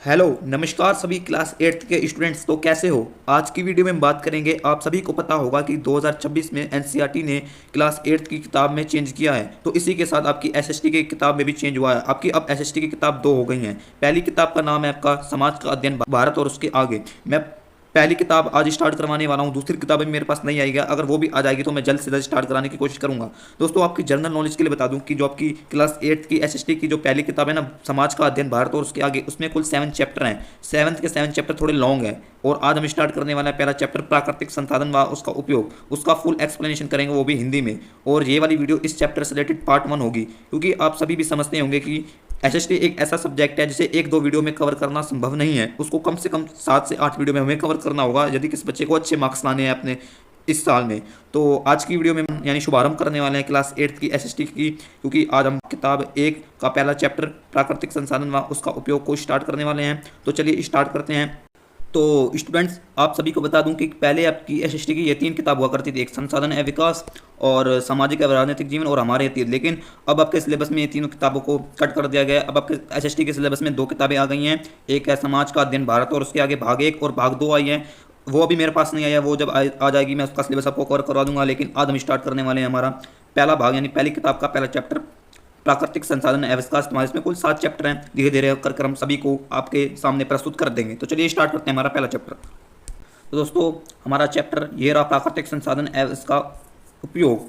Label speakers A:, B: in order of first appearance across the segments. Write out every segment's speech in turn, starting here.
A: Hello नमस्कार सभी class eighth के स्टूडेंट्स। तो कैसे हो? आज की वीडियो में हम बात करेंगे। आप सभी को पता होगा कि 2026 में एनसीईआरटी ने क्लास एट्थ की किताब में चेंज किया है। तो इसी के साथ आपकी एसएसटी की किताब में भी चेंज हुआ है। आपकी अब एसएसटी की किताब दो हो गई हैं। पहली किताब का नाम है आपका समाज का अध्ययन भारत और उसके आगे। मैं पहली किताब आज स्टार्ट करवाने वाला हूँ। दूसरी किताब अभी मेरे पास नहीं आएगी। अगर वो भी आ जाएगी तो मैं जल्द से जल्द स्टार्ट कराने की कोशिश करूंगा। दोस्तों, आपकी जनरल नॉलेज के लिए बता दूं कि जो आपकी क्लास एट्थ की एसएसटी की जो पहली किताब है ना, समाज का अध्ययन भारत और उसके आगे, उसमें कुल 7 चैप्टर हैं। सेवन्थ के 7 चैप्टर थोड़े लॉन्ग है और आज हम स्टार्ट करने वाला है पहला चैप्टर प्राकृतिक संसाधन व उसका उपयोग। उसका फुल एक्सप्लेनेशन करेंगे, वो भी हिंदी में। और ये वाली वीडियो इस चैप्टर से रिलेटेड पार्ट 1 होगी, क्योंकि आप सभी भी समझते होंगे कि एसएसटी एक ऐसा सब्जेक्ट है जिसे एक दो वीडियो में कवर करना संभव नहीं है। उसको कम से कम 7 से 8 वीडियो में हमें कवर करना होगा यदि किसी बच्चे को अच्छे मार्क्स लाने हैं अपने इस साल में। तो आज की वीडियो में हम यानी शुभारंभ करने वाले हैं क्लास एट्थ की एसएसटी की, क्योंकि आज हम किताब 1 का पहला चैप्टर प्राकृतिक संसाधन व उसका उपयोग को स्टार्ट करने वाले हैं। तो चलिए स्टार्ट करते हैं। तो स्टूडेंट्स, आप सभी को बता दूं कि पहले आपकी एसएसटी की ये 3 किताब हुआ करती थी। एक संसाधन है विकास और सामाजिक एवं राजनीतिक जीवन और हमारे अतीत। लेकिन अब आपके सिलेबस में ये तीनों किताबों को कट कर दिया गया है। अब आपके एसएसटी के सिलेबस में 2 किताबें आ गई हैं। एक है समाज का अध्ययन भारत और उसके आगे भाग 1 और भाग 2 आई है। वो अभी मेरे पास नहीं आया, वो जब आ जाएगी मैं उसका सिलेबस आपको कवर करवा दूंगा। लेकिन आज हम स्टार्ट करने वाले हैं हमारा पहला भाग, यानी पहली किताब का पहला चैप्टर प्राकृतिक संसाधन एवं इसका इस्तेमाल। इसमें कुल 7 चैप्टर हैं। धीरे धीरे कर हम सभी को आपके सामने प्रस्तुत कर देंगे। तो चलिए स्टार्ट करते हैं हमारा पहला चैप्टर। तो दोस्तों, हमारा चैप्टर ये रहा प्राकृतिक संसाधन एवं इसका उपयोग।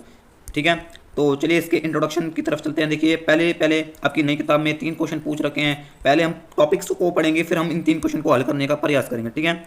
A: ठीक है, तो चलिए इसके इंट्रोडक्शन की तरफ चलते हैं। देखिए, पहले आपकी नई किताब में 3 क्वेश्चन पूछ रखे हैं। पहले हम टॉपिक्स को पढ़ेंगे, फिर हम इन 3 क्वेश्चन को हल करने का प्रयास करेंगे। ठीक है,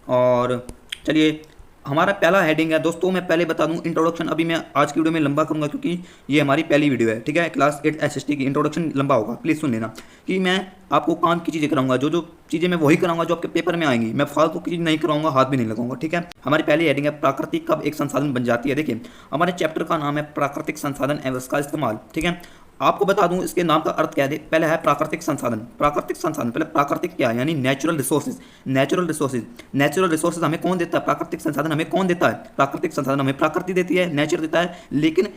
A: और चलिए हमारा पहला हेडिंग है। दोस्तों, मैं पहले बता दूं, इंट्रोडक्शन अभी मैं आज की वीडियो में लंबा करूंगा क्योंकि ये हमारी पहली वीडियो है। ठीक है, क्लास 8 एसएसटी की इंट्रोडक्शन लंबा होगा, प्लीज़ सुन लेना। कि मैं आपको काम की चीज़ें कराऊंगा, जो चीज़ें मैं वही कराऊंगा जो आपके पेपर में आएंगी। मैं फालतू की चीज़ नहीं कराऊंगा, हाथ भी नहीं लगाऊंगा। ठीक है, हमारी पहली हेडिंग है प्राकृतिक कब एक संसाधन बन जाती है। देखिए, हमारे चैप्टर का नाम है प्राकृतिक संसाधन एवं इसका इस्तेमाल। ठीक है, आपको बता दूं इसके नाम का अर्थ क्या है। पहले है प्राकृतिक संसाधन। प्राकृतिक संसाधन, पहले प्राकृतिक क्या है, यानी नेचुरल रिसोर्सेज। नेचुरल रिसोर्सेज हमें कौन देता है? प्राकृतिक संसाधन हमें कौन देता है? प्राकृतिक संसाधन हमें प्रकृति देती है, नेचर देता है। लेकिन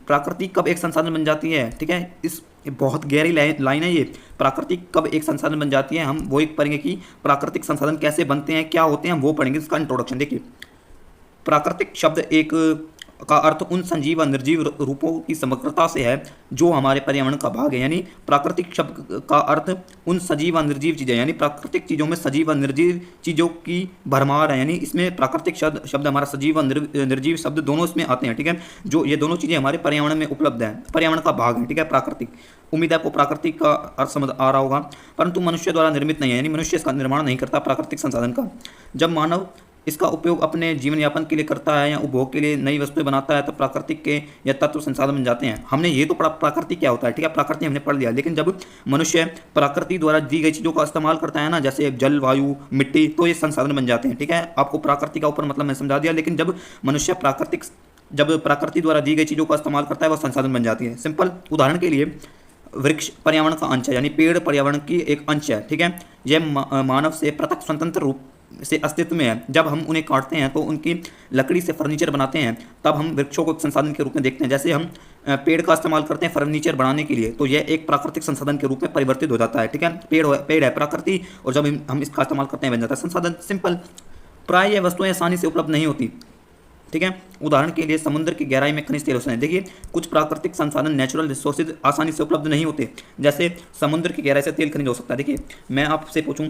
A: प्रकृति कब एक संसाधन बन जाती है? ठीक है, इस बहुत गहरी लाइन है ये। प्राकृतिक कब एक संसाधन बन जाती है, हम वो एक पढ़ेंगे कि प्राकृतिक संसाधन कैसे बनते हैं, क्या होते हैं, वो पढ़ेंगे। इसका इंट्रोडक्शन देखिए। प्राकृतिक शब्द एक का अर्थ उन सजीव व निर्जीव रूपों की समग्रता से है जो हमारे पर्यावरण का भाग है। यानी प्राकृतिक शब्द का अर्थ उन सजीव व निर्जीव चीज़ें, यानी प्राकृतिक चीज़ों में सजीव व निर्जीव चीज़ों की भरमार है। यानी इसमें प्राकृतिक शब्द हमारा सजीव व निर्जीव शब्द दोनों इसमें आते हैं। ठीक है, जो ये दोनों चीज़ें हमारे पर्यावरण में उपलब्ध है, पर्यावरण का भाग है। ठीक है, प्राकृतिक। उम्मीद है आपको प्राकृतिक का अर्थ समझ आ रहा होगा। परंतु मनुष्य द्वारा निर्मित नहीं है, यानी मनुष्य इसका निर्माण नहीं करता प्राकृतिक संसाधन का। जब मानव इसका उपयोग अपने जीवन यापन के लिए करता है या उपभोग के लिए नई वस्तुएं बनाता है तो प्राकृतिक के या तत्व संसाधन बन जाते हैं। हमने ये तो पढ़ा प्राकृतिक क्या होता है। ठीक है, प्रकृति हमने पढ़ लिया। लेकिन जब मनुष्य प्रकृति द्वारा दी गई चीज़ों का इस्तेमाल करता है ना, जैसे जल, वायु, मिट्टी, तो ये संसाधन बन जाते हैं। ठीक है, आपको प्राकृतिक का ऊपर मतलब मैं समझा दिया। लेकिन जब मनुष्य जब प्रकृति द्वारा दी गई चीज़ों का इस्तेमाल करता है वह संसाधन बन जाती है। सिंपल उदाहरण के लिए, वृक्ष पर्यावरण का अंश है, यानी पेड़ पर्यावरण की एक अंश है। ठीक है, यह मानव से पृथक स्वतंत्र रूप से अस्तित्व में है। जब हम उन्हें काटते हैं तो उनकी लकड़ी से फर्नीचर बनाते हैं, तब हम वृक्षों को एक संसाधन के रूप में देखते हैं। जैसे हम पेड़ का इस्तेमाल करते हैं फर्नीचर बनाने के लिए, तो यह एक प्राकृतिक संसाधन के रूप में परिवर्तित हो जाता है। ठीक है, पेड़ है प्रकृति, और जब हम इसका इस्तेमाल करते हैं बन जाता है संसाधन। सिंपल। प्राय यह वस्तुएं आसानी से उपलब्ध नहीं होती। ठीक है, उदाहरण के लिए समुद्र की गहराई में खनिज तेल है। देखिए, कुछ प्राकृतिक संसाधन नेचुरल रिसोर्सेज आसानी से उपलब्ध नहीं होते। जैसे समुद्र की गहराई से तेल खनिज हो सकता है। देखिए, मैं आपसे पूछूं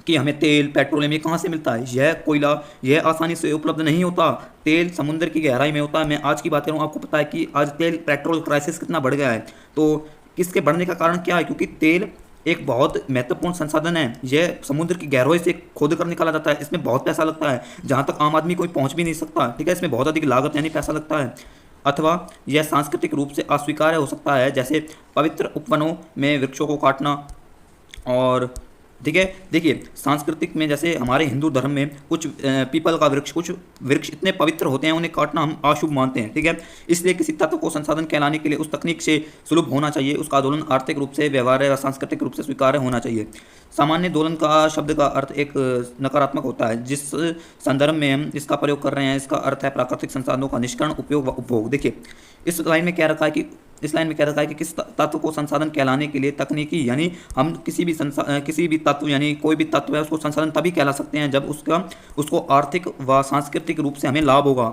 A: कि हमें तेल, पेट्रोलियम ये कहाँ से मिलता है? यह कोयला, यह आसानी से उपलब्ध नहीं होता। तेल समुद्र की गहराई में होता है। मैं आज की बात करूँ, आपको पता है कि आज तेल पेट्रोल क्राइसिस कितना बढ़ गया है। तो इसके बढ़ने का कारण क्या है? क्योंकि तेल एक बहुत महत्वपूर्ण संसाधन है। यह समुद्र की गहराई से खोद कर निकाला जाता है। इसमें बहुत पैसा लगता है, जहाँ तक आम आदमी कोई पहुँच भी नहीं सकता। ठीक है, इसमें बहुत अधिक लागत यानी पैसा लगता है। अथवा यह सांस्कृतिक रूप से अस्वीकार्य हो सकता है, जैसे पवित्र उपवनों में वृक्षों को काटना। और ठीक है, देखिए सांस्कृतिक में जैसे हमारे हिंदू धर्म में कुछ पीपल का वृक्ष, कुछ वृक्ष इतने पवित्र होते हैं, उन्हें काटना हम अशुभ मानते हैं। ठीक है, इसलिए किसी तत्व को संसाधन कहलाने के लिए उस तकनीक से सुलभ होना चाहिए, उसका आंदोलन आर्थिक रूप से, व्यवहार्य या सांस्कृतिक रूप से स्वीकार्य होना चाहिए। सामान्य दोलन का शब्द का अर्थ एक नकारात्मक होता है। जिस संदर्भ में हम इसका प्रयोग कर रहे हैं, इसका अर्थ है प्राकृतिक संसाधनों का निष्करण, उपयोग व उपभोग। देखिए, इस लाइन में क्या रखा है कि इस लाइन में कह रखा है कि किस तत्व को संसाधन कहलाने के लिए तकनीकी, यानी हम किसी भी तत्व, यानी कोई भी तत्व है उसको संसाधन तभी कहला सकते हैं जब उसको आर्थिक व सांस्कृतिक रूप से हमें लाभ होगा।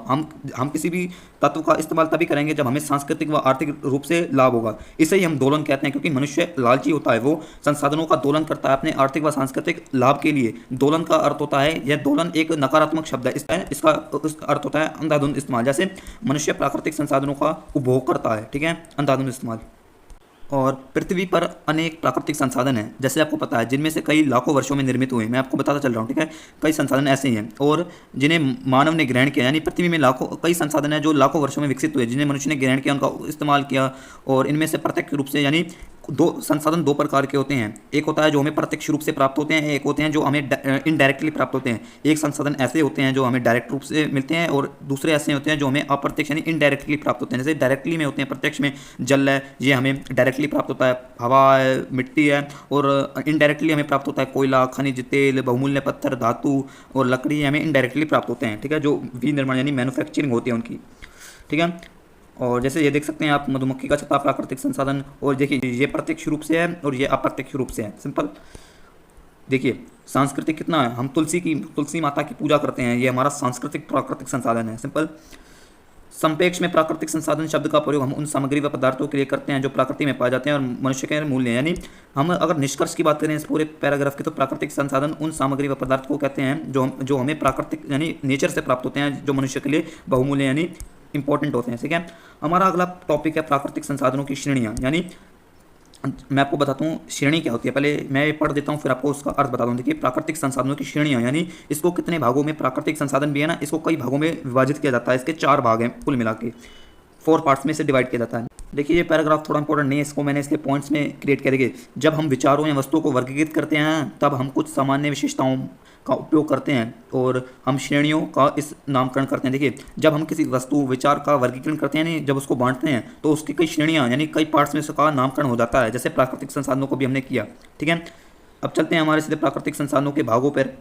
A: हम किसी भी तत्व का इस्तेमाल तभी करेंगे जब हमें सांस्कृतिक व आर्थिक रूप से लाभ होगा। इसे ही हम दोलन कहते हैं, क्योंकि मनुष्य लालची होता है, वो संसाधनों का दोलन करता है अपने आर्थिक व सांस्कृतिक लाभ के लिए। दोलन का अर्थ होता है, यह दोलन एक नकारात्मक शब्द है, इसका अर्थ होता है अंधाधुंध इस्तेमाल। जैसे मनुष्य प्राकृतिक संसाधनों का उपभोग करता है, ठीक है, अंधाधुंध इस्तेमाल। और पृथ्वी पर अनेक प्राकृतिक संसाधन हैं, जैसे आपको पता है, जिनमें से कई लाखों वर्षों में निर्मित हुए। मैं आपको बताता चल रहा हूँ, ठीक है। कई संसाधन ऐसे ही हैं और जिन्हें मानव ने ग्रहण किया, यानी पृथ्वी में कई संसाधन हैं जो लाखों वर्षों में विकसित हुए, जिन्हें मनुष्य ने ग्रहण किया, उनका इस्तेमाल किया। और इनमें से प्रत्यक्ष रूप से, यानी संसाधन दो प्रकार के होते हैं। एक होता है जो हमें प्रत्यक्ष रूप से प्राप्त होते हैं, एक होते हैं जो हमें इनडायरेक्टली प्राप्त होते हैं। एक संसाधन ऐसे होते हैं जो हमें डायरेक्ट रूप से मिलते हैं और दूसरे ऐसे होते हैं जो हमें अप्रत्यक्ष यानी इनडायरेक्टली प्राप्त होते हैं। जैसे डायरेक्टली में होते हैं, प्रत्यक्ष में जल है, ये हमें डायरेक्टली प्राप्त होता है, हवा है, मिट्टी है। और इनडायरेक्टली हमें प्राप्त होता है कोयला, खनिज तेल, बहुमूल्य पत्थर, धातु और लकड़ी हमें इनडायरेक्टली प्राप्त होते हैं, ठीक है, जो विनिर्माण यानी मैन्युफैक्चरिंग होती है उनकी, ठीक है। और जैसे ये देख सकते हैं आप, मधुमक्खी का छत्ता प्राकृतिक संसाधन। और देखिए ये प्रत्यक्ष रूप से है और ये अप्रत्यक्ष रूप से है, सिंपल। देखिए सांस्कृतिक कितना है, हम तुलसी माता की पूजा करते हैं, ये हमारा सांस्कृतिक प्राकृतिक संसाधन है, सिंपल। संपेक्ष में प्राकृतिक संसाधन शब्द का प्रयोग हम उन सामग्री व पदार्थों के लिए करते हैं जो प्रकृति में पाए जाते हैं और मनुष्य के मूल्य, यानी हम अगर निष्कर्ष की बात करें इस पूरे पैराग्राफ की, तो प्राकृतिक संसाधन उन सामग्री व पदार्थ को कहते हैं जो हमें प्राकृतिक यानी नेचर से प्राप्त होते हैं, जो मनुष्य के लिए बहुमूल्य यानी इंपॉर्टेंट होते हैं, ठीक है। हमारा अगला टॉपिक है प्राकृतिक संसाधनों की श्रेणियाँ, यानी मैं आपको बताता हूँ श्रेणी क्या होती है। पहले मैं ये पढ़ देता हूँ, फिर आपको उसका अर्थ बताता हूँ। देखिए प्राकृतिक संसाधनों की श्रेणियाँ, यानी इसको कितने भागों में, प्राकृतिक संसाधन भी है ना, इसको कई भागों में विभाजित किया जाता है। इसके 4 भाग हैं कुल मिला के, 4 पार्ट्स में से डिवाइड किया जाता है। देखिए ये पैराग्राफ थोड़ा इंपॉर्टेंट नहीं है, इसको मैंने इसके पॉइंट्स में क्रिएट करेंगे। जब हम विचारों या वस्तुओं को वर्गीकृत करते हैं तब हम कुछ सामान्य विशेषताओं का उपयोग करते हैं और हम श्रेणियों का इस नामकरण करते हैं। देखिए जब हम किसी वस्तु विचार का वर्गीकरण करते हैं, यानी जब उसको बांटते हैं, तो उसकी कई श्रेणियाँ यानी कई पार्ट्स में उसका नामकरण हो जाता है, जैसे प्राकृतिक संसाधनों को भी हमने किया, ठीक है। अब चलते हैं हमारे सीधे प्राकृतिक संसाधनों के भागों पर,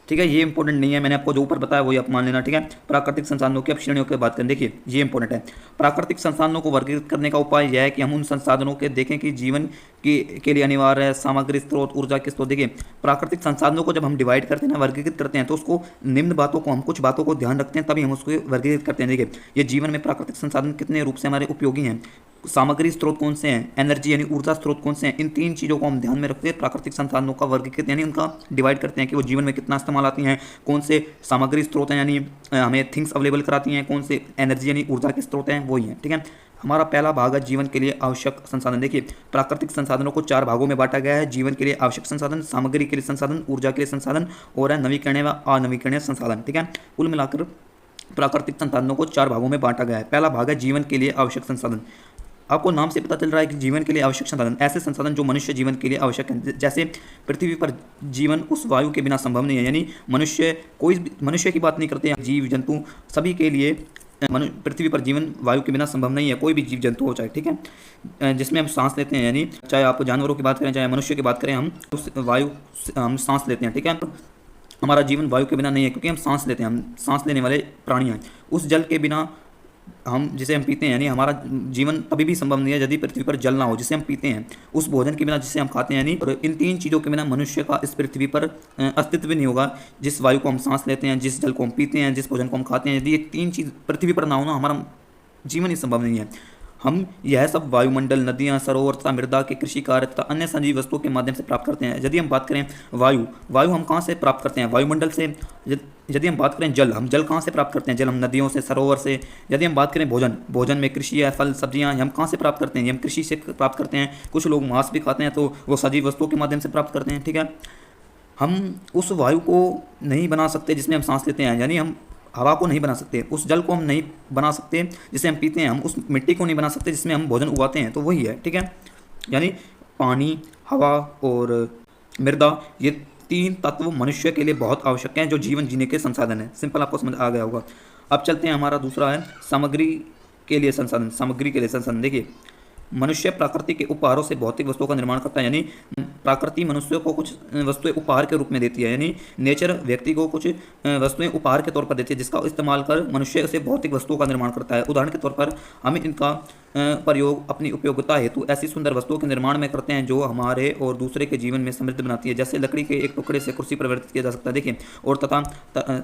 A: ठीक है। ये इंपॉर्टेंट नहीं है, मैंने आपको जो ऊपर बताया वही आप मान लेना, ठीक है। प्राकृतिक संसाधनों की अब श्रेणियों की बात करें, देखिए ये इंपॉर्टेंट है। प्राकृतिक संसाधनों को वर्गीकृत करने का उपाय यह है कि हम उन संसाधनों के देखें कि जीवन के लिए अनिवार्य है, सामग्री स्रोत, ऊर्जा के स्रोत। देखिए प्राकृतिक संसाधनों को जब हम डिवाइड करते हैं ना, वर्गीकृत करते हैं, तो उसको निम्न बातों को, हम कुछ बातों को ध्यान रखते हैं तभी हम उसको वर्गीकृत करते हैं। देखिए ये जीवन में प्राकृतिक संसाधन कितने रूप से हमारे उपयोगी हैं, सामग्री स्रोत कौन से हैं, एनर्जी यानी ऊर्जा स्रोत कौन से हैं, इन 3 चीज़ों को हम ध्यान में रखते हैं। प्राकृतिक संसाधनों का वर्गीकृत यानी उनका डिवाइड करते हैं कि वो जीवन में कितना इस्तेमाल आती हैं, कौन से सामग्री स्रोत हैं यानी हमें थिंग्स अवेलेबल कराती हैं, कौन से एनर्जी यानी ऊर्जा के स्रोत हैं, वही हैं, ठीक है। हमारा पहला भाग है जीवन के लिए आवश्यक संसाधन। देखिए प्राकृतिक संसाधनों को 4 भागों में बांटा गया है, जीवन के लिए आवश्यक संसाधन, सामग्री के लिए संसाधन, ऊर्जा के लिए संसाधन और है नवीकरणीय व अनवीकरणीय संसाधन, ठीक है। कुल मिलाकर प्राकृतिक संसाधनों को 4 भागों में बांटा गया है। पहला भाग है जीवन के लिए आवश्यक संसाधन। आपको नाम से पता चल रहा है कि जीवन के लिए आवश्यक संसाधन, ऐसे संसाधन जो मनुष्य जीवन के लिए आवश्यक हैं। जैसे पृथ्वी पर जीवन उस वायु के बिना संभव नहीं है, यानी मनुष्य की बात नहीं करते हैं, जीव जंतु सभी के लिए पृथ्वी पर जीवन वायु के बिना संभव नहीं है, कोई भी जीव जंतु हो चाहे, ठीक है, जिसमें हम सांस लेते हैं, यानी चाहे आप जानवरों की बात करें चाहे मनुष्य की बात करें, हम उस वायु हम सांस लेते हैं, ठीक है। हमारा जीवन वायु के बिना नहीं है क्योंकि हम सांस लेते हैं, हम सांस लेने वाले प्राणी हैं। उस जल के बिना जिसे हम पीते हैं, यानी हमारा जीवन तभी भी संभव नहीं है यदि पृथ्वी पर जल ना हो जिसे हम पीते हैं, उस भोजन के बिना जिसे हम खाते हैं, यानी और इन 3 चीज़ों के बिना मनुष्य का इस पृथ्वी पर अस्तित्व नहीं होगा। जिस वायु को हम सांस लेते हैं, जिस जल को हम पीते हैं, जिस भोजन को हम खाते हैं, यदि ये 3 चीज़ पृथ्वी पर ना हो ना, हमारा जीवन ही संभव नहीं है। हम यह सब वायुमंडल, नदियाँ, सरोवर तथा मृदा के कृषि कार्य तथा अन्य सजीव वस्तुओं के माध्यम से प्राप्त करते हैं। यदि हम बात करें वायु हम कहाँ से प्राप्त करते हैं, वायुमंडल से। यदि हम बात करें हम जल कहाँ से प्राप्त करते हैं, जल हम नदियों से, सरोवर से। यदि हम बात करें भोजन में कृषि है, फल सब्जियाँ हम कहाँ से प्राप्त करते हैं, हम कृषि से प्राप्त करते हैं। कुछ लोग मांस भी खाते हैं तो वो सजीव वस्तुओं के माध्यम से प्राप्त करते हैं, ठीक है। हम उस वायु को नहीं बना सकते जिसमें हम सांस लेते हैं, यानी हम हवा को नहीं बना सकते, उस जल को हम नहीं बना सकते जिसे हम पीते हैं, हम उस मिट्टी को नहीं बना सकते जिसमें हम भोजन उगाते हैं, तो वही है, ठीक है। यानी पानी, हवा और मृदा, ये 3 तत्व मनुष्य के लिए बहुत आवश्यक हैं, जो जीवन जीने के संसाधन हैं। सिंपल आपको समझ आ गया होगा। अब चलते हैं, हमारा दूसरा है सामग्री के लिए संसाधन। देखिए मनुष्य प्रकृति के उपहारों से भौतिक वस्तुओं का निर्माण करता है, यानी प्रकृति मनुष्य को कुछ वस्तुएं उपहार के रूप में देती है, यानी नेचर व्यक्ति को कुछ वस्तुएं उपहार के तौर पर देती है, जिसका इस्तेमाल कर मनुष्य उसे भौतिक वस्तुओं का निर्माण करता है। उदाहरण के तौर पर हम इनका प्रयोग अपनी उपयोगिता हेतु ऐसी सुंदर वस्तुओं के निर्माण में करते हैं जो हमारे और दूसरे के जीवन में समृद्ध बनाती है। जैसे लकड़ी के एक टुकड़े से कुर्सी परिवर्तित किया जा सकता है, देखिए। और तथा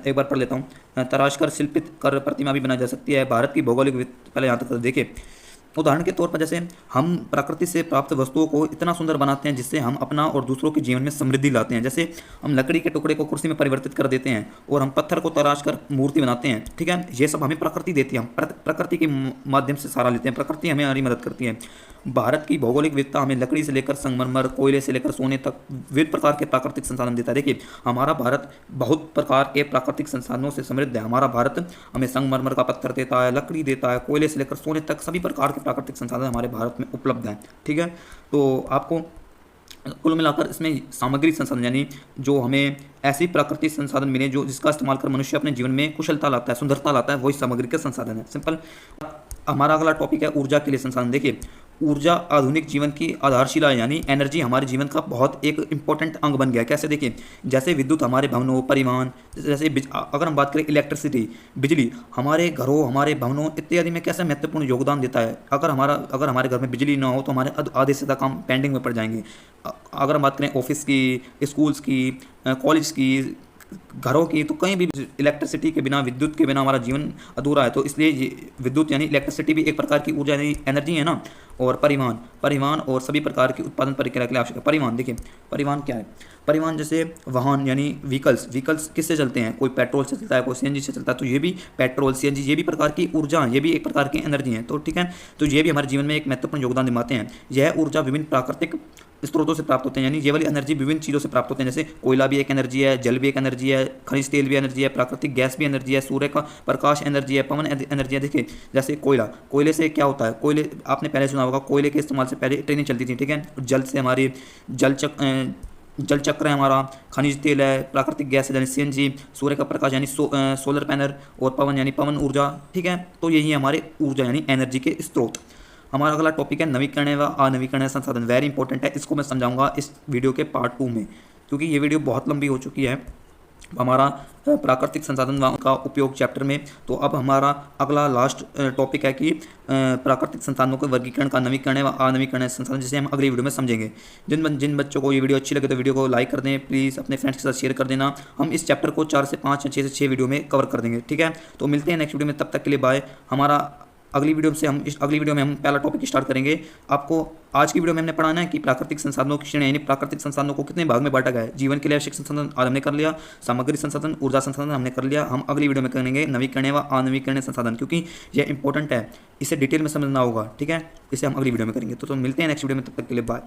A: एक बार पढ़ लेता हूँ, तराश कर शिल्पित कर प्रतिमा भी बनाई जा सकती है। भारत की भौगोलिक पहले यहाँ तक देखिए। उदाहरण के तौर पर जैसे हम प्रकृति से प्राप्त वस्तुओं को इतना सुंदर बनाते हैं जिससे हम अपना और दूसरों के जीवन में समृद्धि लाते हैं। जैसे हम लकड़ी के टुकड़े को कुर्सी में परिवर्तित कर देते हैं और हम पत्थर को तराश कर मूर्ति बनाते हैं, ठीक है। ये सब हमें प्रकृति देती है, हम प्रकृति के माध्यम से सारा लेते हैं, प्रकृति हमें हमारी मदद करती है। भारत की भौगोलिक विविधता हमें लकड़ी से लेकर संगमरमर, कोयले से लेकर सोने तक विविध प्रकार के प्राकृतिक संसाधन देता है। देखिए, हमारा भारत बहुत प्रकार के प्राकृतिक संसाधनों से समृद्ध है। हमारा भारत हमें संगमरमर का पत्थर देता है, लकड़ी देता है, कोयले से लेकर सोने तक सभी प्रकार के प्राकृतिक संसाधन हमारे भारत में उपलब्ध हैं, ठीक है। तो आपको कुल मिलाकर इसमें सामग्री संसाधन, यानी जो हमें ऐसी प्राकृतिक संसाधन मिले जो जिसका इस्तेमाल कर मनुष्य अपने जीवन में कुशलता लाता है, सुंदरता लाता है, वही सामग्री के संसाधन है। सिंपल। हमारा अगला टॉपिक है ऊर्जा के लिए संसाधन। देखिए, ऊर्जा आधुनिक जीवन की आधारशिला है, यानी एनर्जी हमारे जीवन का बहुत एक इंपॉर्टेंट अंग बन गया। कैसे? देखिए, जैसे विद्युत हमारे भवनों, परिवहन, जैसे अगर हम बात करें इलेक्ट्रिसिटी, बिजली हमारे घरों, हमारे भवनों इत्यादि में कैसे महत्वपूर्ण योगदान देता है। अगर हमारे घर में बिजली ना हो तो हमारे आधे से ज़्यादा काम पेंडिंग में पड़ जाएंगे। अगर हम बात करें ऑफिस की, स्कूल्स की, कॉलेज की, घरों की, तो कहीं भी इलेक्ट्रिसिटी के बिना, विद्युत के बिना हमारा जीवन अधूरा है। तो इसलिए ये विद्युत यानी इलेक्ट्रिसिटी भी एक प्रकार की ऊर्जा यानी एनर्जी है ना। और परिवहन और सभी प्रकार की उत्पादन प्रक्रिया के लिए आवश्यक है। परिवहन, देखिए परिवहन क्या है। परिवहन जैसे वाहन यानी व्हीकल्स किससे चलते हैं? कोई पेट्रोल से चलता है, कोई सीएनजी से चलता है। तो ये भी पेट्रोल, सीएनजी ये भी प्रकार की ऊर्जा है, ये भी एक प्रकार की एनर्जी है। तो ठीक है, तो ये भी हमारे जीवन में एक महत्वपूर्ण योगदान निभाते हैं। यह ऊर्जा विभिन्न प्राकृतिक स्रोतों से प्राप्त होते हैं, यानी ये वाली एनर्जी विभिन्न चीज़ों से प्राप्त होते हैं। जैसे कोयला भी एक एनर्जी है, जल भी एक एनर्जी है, खनिज तेल भी एनर्जी है, प्राकृतिक गैस भी एनर्जी है, सूर्य का प्रकाश एनर्जी है, पवन एनर्जी है। देखिए, जैसे कोयले से क्या होता है? कोयले आपने पहले सुना होगा, कोयले के इस्तेमाल से पहले ट्रेनें चलती थी, ठीक है। जल से हमारी जल चक्र है हमारा, खनिज तेल है, प्राकृतिक गैस है यानी सीएनजी, सूर्य का प्रकाश यानी सोलर पैनल, और पवन यानी पवन ऊर्जा, ठीक है। तो यही है हमारे ऊर्जा यानी एनर्जी के स्रोत। हमारा अगला टॉपिक है नवीकरणीय व अनवीकरणीय संसाधन। वेरी इंपॉर्टेंट है, इसको मैं समझाऊंगा इस वीडियो के पार्ट 2 में, क्योंकि ये वीडियो बहुत लंबी हो चुकी है हमारा प्राकृतिक संसाधन का उपयोग चैप्टर में। तो अब हमारा अगला लास्ट टॉपिक है कि प्राकृतिक संसाधनों के वर्गीकरण का नवीकरणीय व अनवीकरणीय संसाधन, जिसे हम अगली वीडियो में समझेंगे। जिन बच्चों को ये वीडियो अच्छी लगे तो वीडियो को लाइक कर दें, प्लीज़ अपने फ्रेंड्स के साथ शेयर कर देना। हम इस चैप्टर को 4 से 5 या 6 से 6 वीडियो में कवर कर देंगे, ठीक है। तो मिलते हैं नेक्स्ट वीडियो में, तब तक के लिए बाय। अगली वीडियो में हम पहला टॉपिक स्टार्ट करेंगे। आपको आज की वीडियो में हमने पढ़ाना है कि प्राकृतिक संसाधनों की श्रेणी, यानी प्राकृतिक संसाधनों को कितने भाग में बांटा गया है। जीवन के लिए आवश्यक संसाधन आज हमने कर लिया, सामग्री संसाधन, ऊर्जा संसाधन हमने कर लिया। हम अगली वीडियो में करेंगे नवीकरणीय व अनवीकरणीय संसाधन, क्योंकि यह इंपॉर्टेंट है, इसे डिटेल में समझना होगा, ठीक है। इसे हम अगली वीडियो में करेंगे। तो मिलते हैं नेक्स्ट वीडियो में, तब तक के लिए बाय।